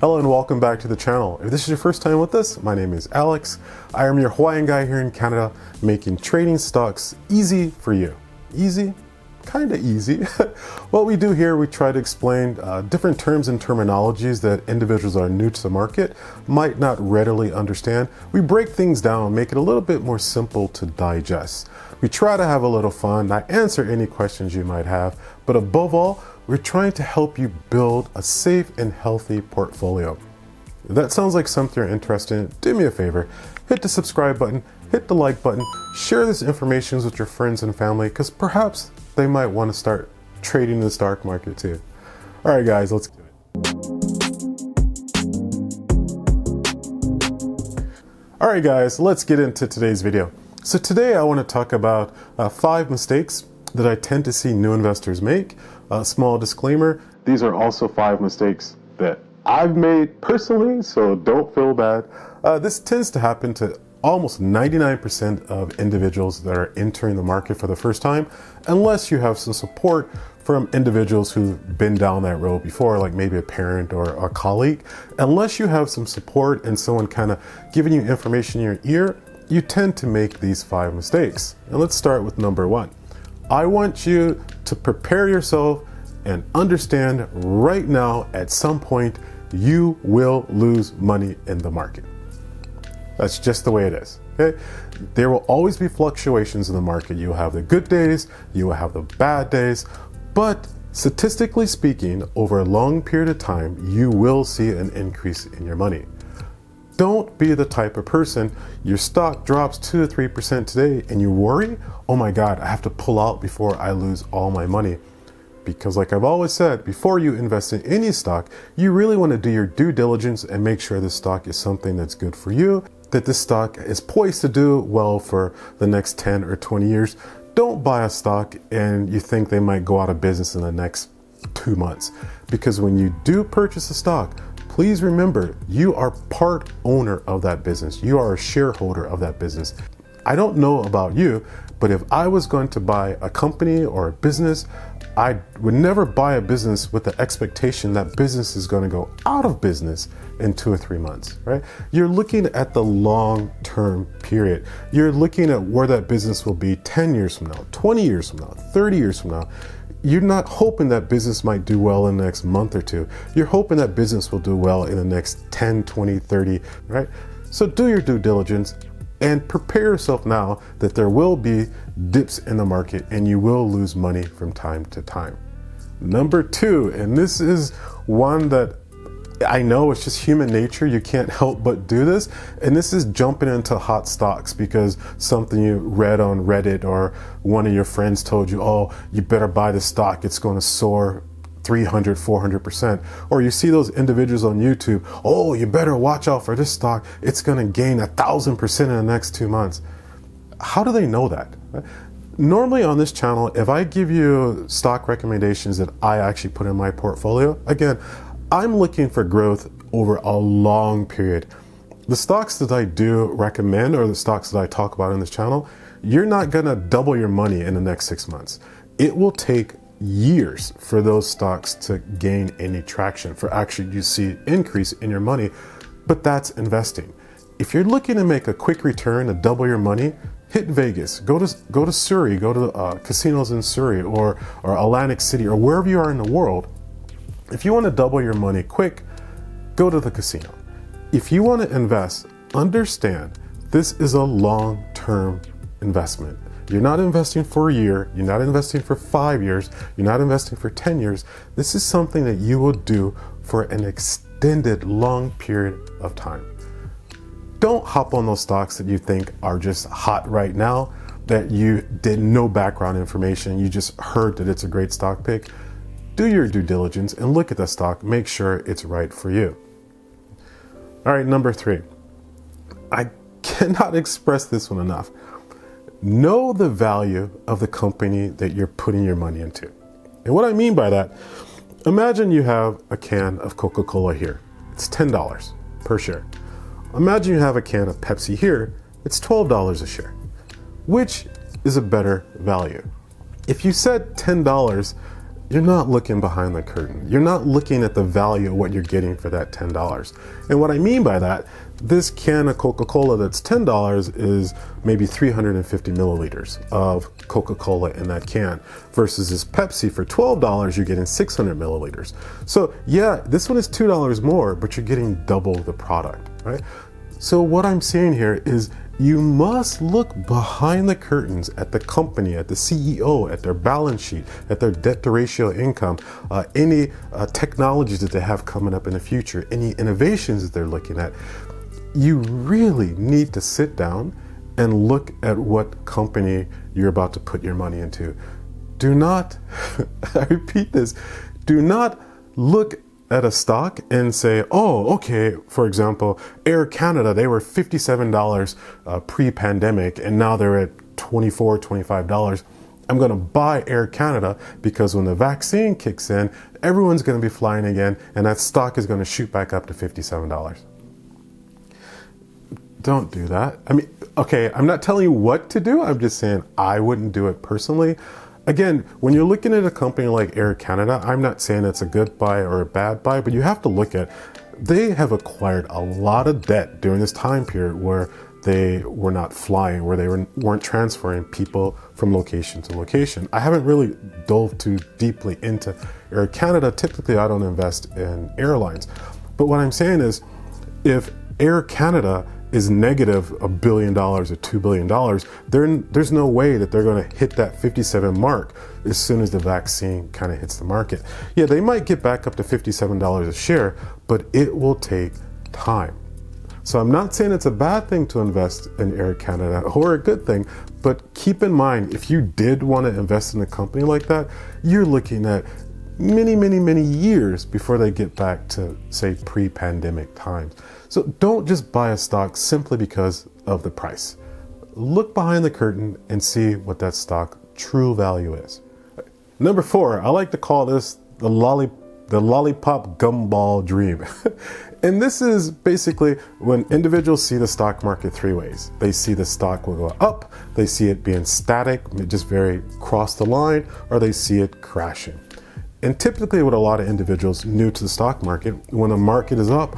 Hello and welcome back to the channel. If this is your first time with us, my name is Alex. I am your Hawaiian guy here in Canada, making trading stocks easy for you. Easy? Kinda easy. What we do here, we try to explain different terms and terminologies that individuals that are new to the market might not readily understand. We break things down, make it a little bit more simple to digest. We try to have a little fun, I answer any questions you might have, but above all, we're trying to help you build a safe and healthy portfolio. If that sounds like something you're interested in, do me a favor, hit the subscribe button, hit the like button, share this information with your friends and family, because perhaps they might want to start trading in the stock market too. All right, guys, let's do it. All right, guys, let's get into today's video. So today I want to talk about 5 mistakes that I tend to see new investors make. A small disclaimer, these are also 5 mistakes that I've made personally, so don't feel bad. This tends to happen to almost 99% of individuals that are entering the market for the first time, unless you have some support from individuals who've been down that road before, like maybe a parent or a colleague. Unless you have some support and someone kind of giving you information in your ear, you tend to make these 5 mistakes. And let's start with number 1. I want you to prepare yourself and understand right now, at some point, you will lose money in the market. That's just the way it is, okay? There will always be fluctuations in the market. You'll have the good days, you will have the bad days, but statistically speaking, over a long period of time, you will see an increase in your money. Don't be the type of person, your stock drops 2 to 3% today and you worry, oh my God, I have to pull out before I lose all my money. Because like I've always said, before you invest in any stock, you really want to do your due diligence and make sure this stock is something that's good for you, that this stock is poised to do well for the next 10 or 20 years. Don't buy a stock and you think they might go out of business in the next 2 months. Because when you do purchase a stock, please remember, you are part owner of that business. You are a shareholder of that business. I don't know about you, but if I was going to buy a company or a business, I would never buy a business with the expectation that business is going to go out of business in 2 or 3 months, right? You're looking at the long-term period. You're looking at where that business will be 10 years from now, 20 years from now, 30 years from now. You're not hoping that business might do well in the next month or 2. You're hoping that business will do well in the next 10, 20, 30, right? So do your due diligence and prepare yourself now that there will be dips in the market and you will lose money from time to time. Number 2, and this is one that I know it's just human nature, you can't help but do this, and this is jumping into hot stocks because something you read on Reddit or one of your friends told you, oh, you better buy the stock, it's going to soar 300, 400%. Or you see those individuals on YouTube, oh, you better watch out for this stock, it's going to gain 1,000% in the next 2 months. How do they know that? Normally on this channel, if I give you stock recommendations that I actually put in my portfolio, again, I'm looking for growth over a long period. The stocks that I do recommend, or the stocks that I talk about in this channel, you're not gonna double your money in the next 6 months. It will take years for those stocks to gain any traction, for actually you see increase in your money, but that's investing. If you're looking to make a quick return, to double your money, hit Vegas, go to Surrey, go to casinos in Surrey or Atlantic City or wherever you are in the world. If you want to double your money quick, go to the casino. If you want to invest, understand this is a long-term investment. You're not investing for a year, you're not investing for 5 years, you're not investing for 10 years. This is something that you will do for an extended long period of time. Don't hop on those stocks that you think are just hot right now, that you did no background information, you just heard that it's a great stock pick. Do your due diligence and look at the stock, make sure it's right for you. All right, number 3. I cannot express this one enough. Know the value of the company that you're putting your money into. And what I mean by that, imagine you have a can of Coca-Cola here. It's $10 per share. Imagine you have a can of Pepsi here. It's $12 a share. Which is a better value? If you said $10, you're not looking behind the curtain. You're not looking at the value of what you're getting for that $10. And what I mean by that, this can of Coca-Cola that's $10 is maybe 350 milliliters of Coca-Cola in that can, versus this Pepsi for $12, you're getting 600 milliliters. So yeah, this one is $2 more, but you're getting double the product, right? So what I'm saying here is you must look behind the curtains at the company, at the CEO, at their balance sheet, at their debt to ratio income, any technologies that they have coming up in the future, any innovations that they're looking at. You really need to sit down and look at what company you're about to put your money into. Do not, I repeat this, do not look at a stock and say, oh, okay, for example, Air Canada, they were $57 pre-pandemic and now they're at $24, $25. I'm going to buy Air Canada because when the vaccine kicks in, everyone's going to be flying again and that stock is going to shoot back up to $57. Don't do that. I mean, okay, I'm not telling you what to do. I'm just saying I wouldn't do it personally. Again, when you're looking at a company like Air Canada, I'm not saying it's a good buy or a bad buy, but you have to look at, they have acquired a lot of debt during this time period where they were not flying, where they weren't transferring people from location to location. I haven't really dove too deeply into Air Canada. Typically, I don't invest in airlines. But what I'm saying is, if Air Canada is negative $1 billion or $2 billion, there's no way that they're going to hit that 57 mark as soon as the vaccine kind of hits the market. Yeah, they might get back up to $57 a share, but it will take time. So I'm not saying it's a bad thing to invest in Air Canada or a good thing, but keep in mind, if you did want to invest in a company like that, you're looking at many, many, many years before they get back to, say, pre-pandemic times. So don't just buy a stock simply because of the price. Look behind the curtain and see what that stock true value is. Number 4, I like to call this the lollipop gumball dream. And this is basically when individuals see the stock market 3 ways. They see the stock will go up, they see it being static, just very cross the line, or they see it crashing. And typically with a lot of individuals new to the stock market, when the market is up,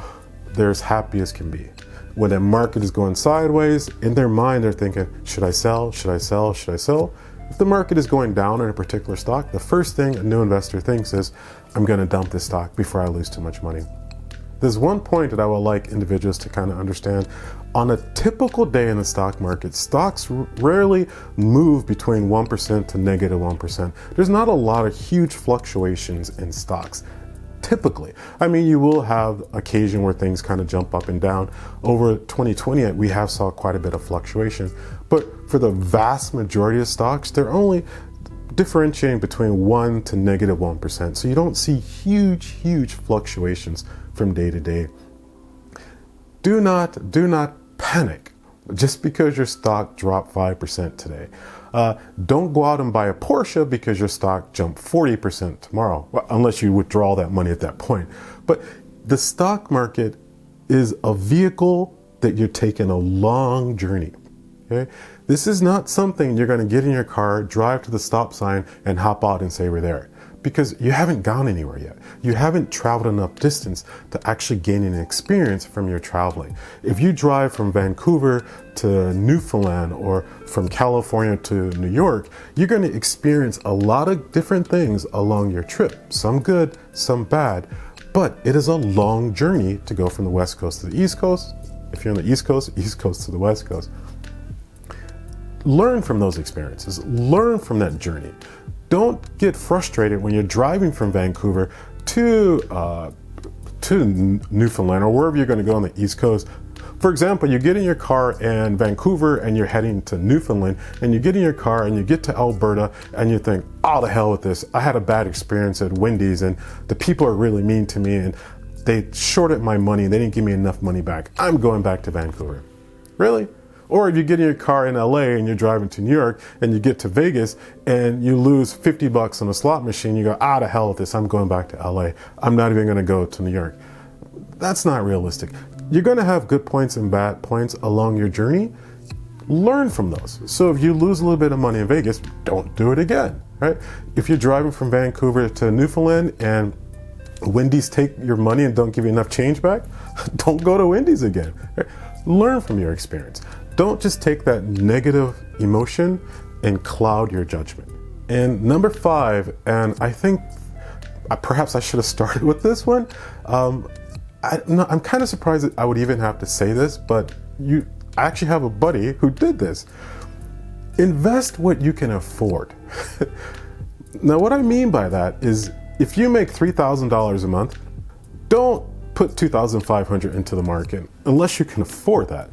they're as happy as can be. When the market is going sideways, in their mind they're thinking, should I sell, should I sell, should I sell? If the market is going down in a particular stock, the first thing a new investor thinks is, I'm going to dump this stock before I lose too much money. There's one point that I would like individuals to kind of understand. On a typical day in the stock market, stocks rarely move between 1% to negative 1%. There's not a lot of huge fluctuations in stocks. Typically, I mean, you will have occasion where things kind of jump up and down. Over 2020, we have saw quite a bit of fluctuation, but for the vast majority of stocks, they're only differentiating between 1 to negative 1%. So you don't see huge fluctuations from day to day. Do not panic just because your stock dropped 5% today. Don't go out and buy a Porsche because your stock jumped 40% tomorrow, well, unless you withdraw that money at that point. But the stock market is a vehicle that you're taking a long journey. Okay? This is not something you're going to get in your car, drive to the stop sign, and hop out and say we're there. Because you haven't gone anywhere yet. You haven't traveled enough distance to actually gain an experience from your traveling. If you drive from Vancouver to Newfoundland or from California to New York, you're going to experience a lot of different things along your trip. Some good, some bad, but it is a long journey to go from the West Coast to the East Coast. If you're on the East Coast to the West Coast. Learn from those experiences. Learn from that journey. Don't get frustrated when you're driving from Vancouver to Newfoundland or wherever you're going to go on the East Coast. For example, you get in your car in Vancouver and you're heading to Newfoundland, and you get in your car and you get to Alberta and you think, oh, the hell with this. I had a bad experience at Wendy's and the people are really mean to me and they shorted my money and they didn't give me enough money back. I'm going back to Vancouver. Really? Or if you get in your car in LA and you're driving to New York and you get to Vegas and you lose $50 on a slot machine, you go, the hell with this, I'm going back to LA. I'm not even gonna go to New York. That's not realistic. You're gonna have good points and bad points along your journey. Learn from those. So if you lose a little bit of money in Vegas, don't do it again. right? If you're driving from Vancouver to Newfoundland and Wendy's take your money and don't give you enough change back, don't go to Wendy's again. Right? Learn from your experience. Don't just take that negative emotion and cloud your judgment. And number 5, and I think perhaps I should have started with this one. I'm kind of surprised that I would even have to say this, but I actually have a buddy who did this. Invest what you can afford. Now, what I mean by that is if you make $3,000 a month, don't put $2,500 into the market unless you can afford that.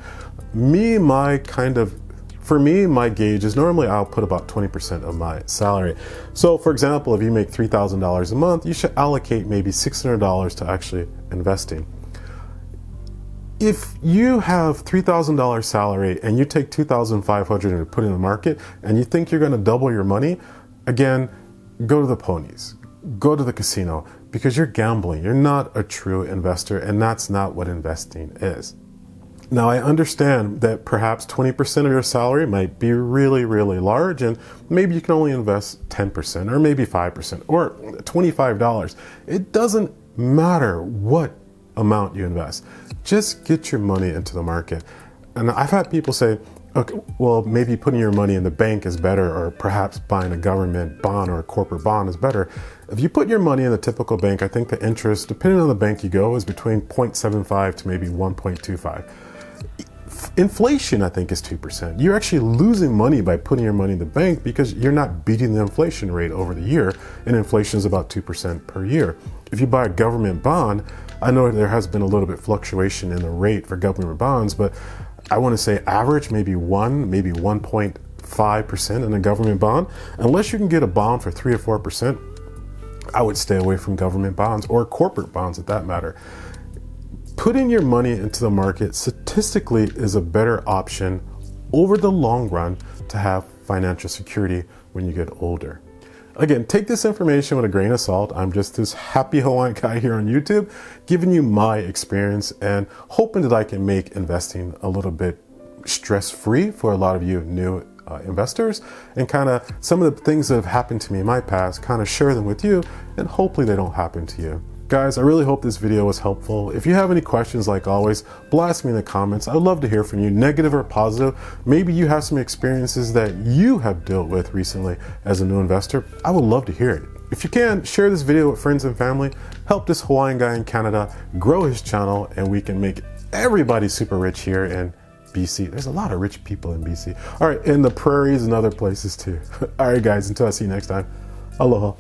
For me, my gauge is normally I'll put about 20% of my salary. So for example, if you make $3,000 a month, you should allocate maybe $600 to actually investing. If you have $3,000 salary and you take $2,500 and put in the market and you think you're going to double your money, again, go to the ponies, go to the casino, because you're gambling. You're not a true investor, and that's not what investing is. Now, I understand that perhaps 20% of your salary might be really, really large, and maybe you can only invest 10% or maybe 5% or $25. It doesn't matter what amount you invest. Just get your money into the market. And I've had people say, okay, well, maybe putting your money in the bank is better, or perhaps buying a government bond or a corporate bond is better. If you put your money in the typical bank, I think the interest, depending on the bank you go, is between 0.75 to maybe 1.25. Inflation, I think, is 2%. You're actually losing money by putting your money in the bank because you're not beating the inflation rate over the year, and inflation is about 2% per year. If you buy a government bond, I know there has been a little bit fluctuation in the rate for government bonds, but I want to say average maybe 1.5% in a government bond. Unless you can get a bond for 3 or 4%, I would stay away from government bonds or corporate bonds, at that matter. Putting your money into the market statistically is a better option over the long run to have financial security when you get older. Again, take this information with a grain of salt. I'm just this happy Hawaiian guy here on YouTube, giving you my experience and hoping that I can make investing a little bit stress-free for a lot of you new investors, and kind of some of the things that have happened to me in my past, kind of share them with you, and hopefully they don't happen to you. Guys, I really hope this video was helpful. If you have any questions, like always, blast me in the comments. I'd love to hear from you, negative or positive. Maybe you have some experiences that you have dealt with recently as a new investor. I would love to hear it. If you can, share this video with friends and family. Help this Hawaiian guy in Canada grow his channel, and we can make everybody super rich here in BC. There's a lot of rich people in BC. All right, in the prairies and other places too. All right, guys, until I see you next time. Aloha.